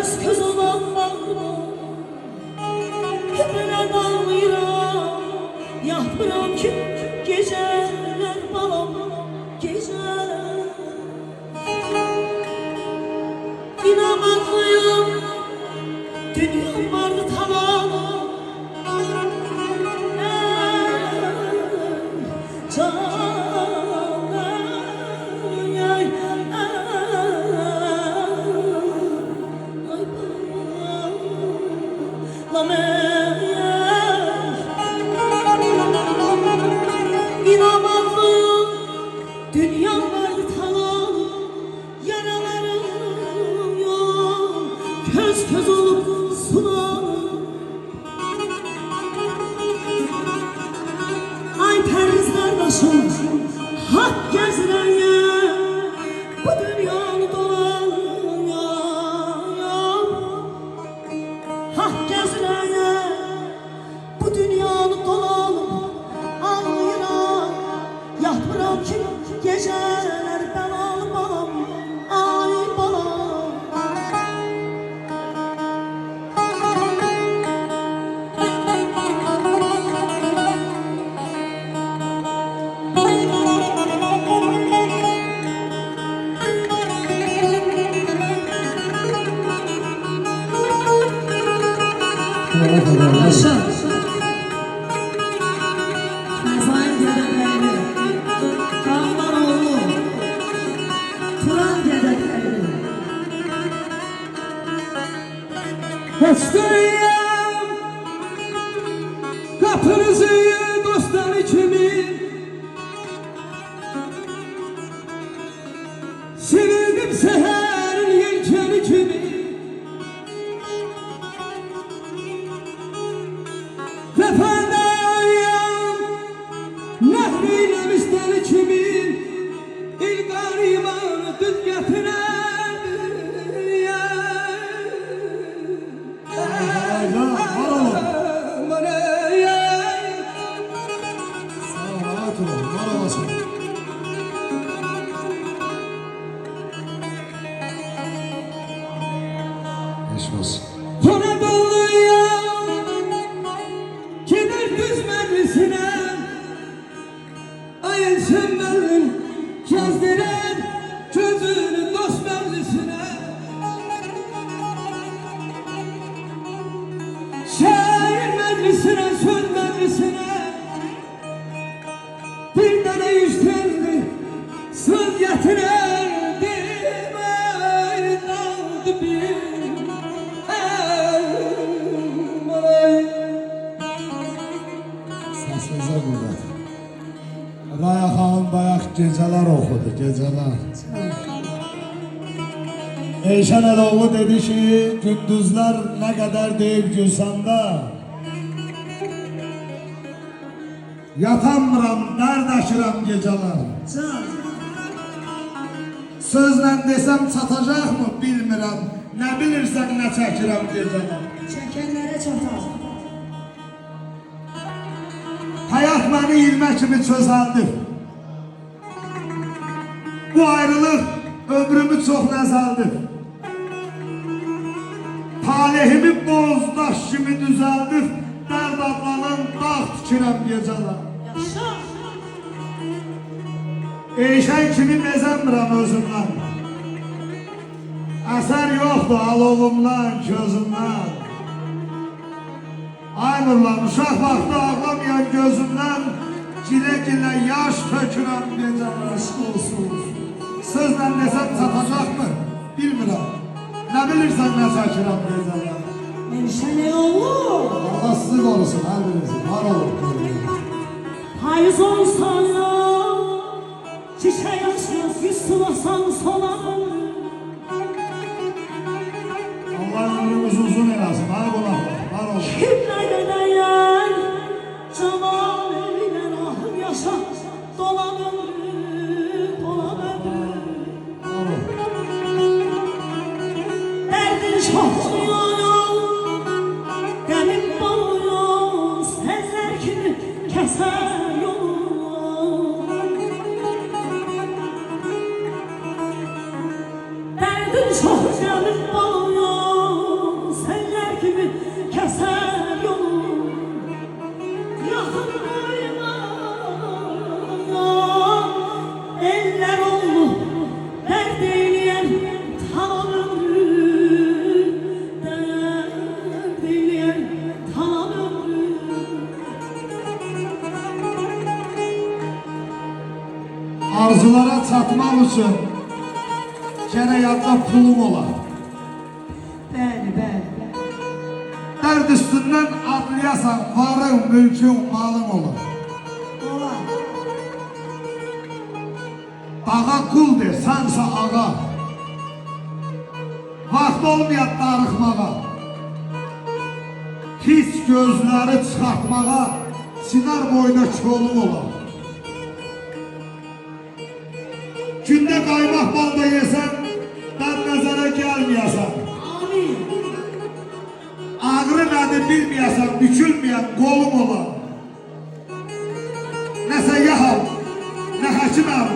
Göz olan bağrıma Hübrelen ağlayıram Yapıram ki geceler balam Geceler İnanmaklıyım Dünyam vardı tamam İnanmaklıyım dünyam vardı tamam yaralarım yok köz olup sunarım ay perrizler başım hak gezdiren yer bu dünyanı dolan hak gezdiren yer bu dünyanı dolan ağlayıram yapıram ki geceler ben almam ay balam Yaşa Kazayın dedeklerini Kağlar oğlu Turan dedeklerini Hastayım kapınızı dostlar içimi Sevildim seherin yelkeni kimi Vefadayım nehriyle misleri kimi İlgar imanı düz getiren Kone doluyum Gider düz meclisine Ayın sönmenin gezdiren Gözünü dost meclisine Şair meclisine söz meclisine Bir tane işlerdi söz getirirdi Ayrıldı bir Səsizə qüvvət. Raya xanım bayaq gecələr oxudu, gecələr. Eyşən Əloğlu dedi ki, gündüzlər nə qədər deyib Gülsanda yatamıram, dərdəşirəm gecələr. Sözlə desəm çatacaqmı bilmirəm, nə bilirsən nə çəkirəm gecələr. Çəkənlərə çatar Hayat beni ilmə kimi çözəldir. Bu ayrılıq ömrümü çox nəzəldir. Talihimi bozdaş kimi düzəldir. Dərd adlanan dağ tikirəm gecələr. Yaşa Eyşən kimi bezəmirəm özümdən. Əsər yoxdur alovumdan, gözümdən. Ay nurlan, uşaq vaxtı ağlamayan gözümdən Gilə yaş tökürəm gecələr. Sözlə desəm çatacaqmı? Bilmirəm. Nə bilirsən nə çəkirəm gecələr. Eyşən Əloğlu Allah sizi qorusun, hər birinizi. Var olun. Hayız olsan ya Çiçək açmaz yüz sulasan solar Allah ömrümüz uzun eləsin, ay qonaqlar. Var olun. Kimlərdə dəyər Camal elinə ahım yaşa Dolan ömrü, dolan ömrü Var olun. Dərdin çox qəmim boyun Səzlər kimi kəsər yolun Dərdin çox qəmim boyun satmaq üçün gərək yadda pulum olar. Bəli, bəli. Dərd üstündən adlayasan, varın, mülkün, malın olur. Olar. Dağa qul de, sənsə ağa. Vaxt olmayad darıxmağa. Hiç gözləri çıxartmağa, sinar boyuna kolum olar. Gündə qaymaq balda yesən, dad nəzərə gəlməyəsən. Amin. Ağrı nədir bilməyəsən, bükülməyən qolum olar. Nəsə yaham, nə həkiməm,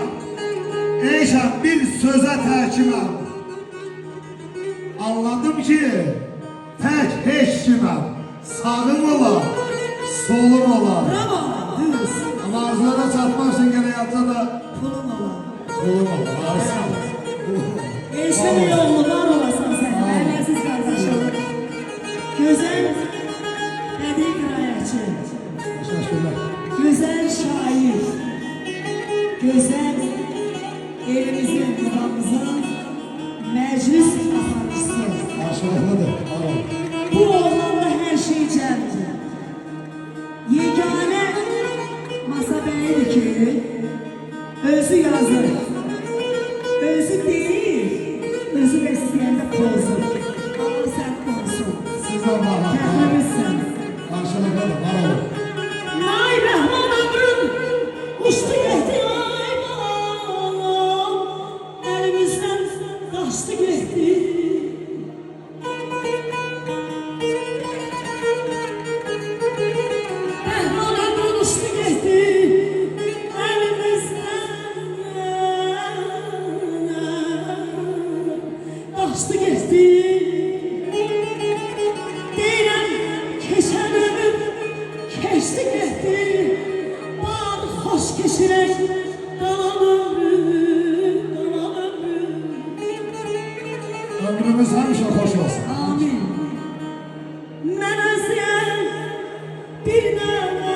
eyşəm bir sözə təkiməm. Anladım ki, tək heç kiməm. Sağım olar, solum olar. Bravo, düz. Amma arzulara çatmaq üçün gərək yatsa da Pulun olar. pulum olar. Arsan. Eşte bir oğlu var olasın sen. Əziz qardaşım. Gözəl bədii qirayətçi. Teşekkürler. Güzel şair, güzel elimizin, babamızın meclis aparıcısı. Karşılıklıdır. Var olun. Bu oğlanda her şey cemdi. Yegane masa beydi ki, özü yazır, özü değil, özü besleyende pozur. Allah sen korusun. Sizden var. Kendimizsin. Karşılıklıdır. Var olun. Ay Behman ömrüm uçtu gitti ay balam elimizden kaçtı gitti. Behman ömrüm uçtu gitti elimizden kaçtı gitti. Deyirəm keçən ömür keçdi getdi. Var xoş keçirək qalan ömrüm, qalan ömrüm. Ömrümüz həmişə xoş olsun. Amin. Mən özləyəm bir dənə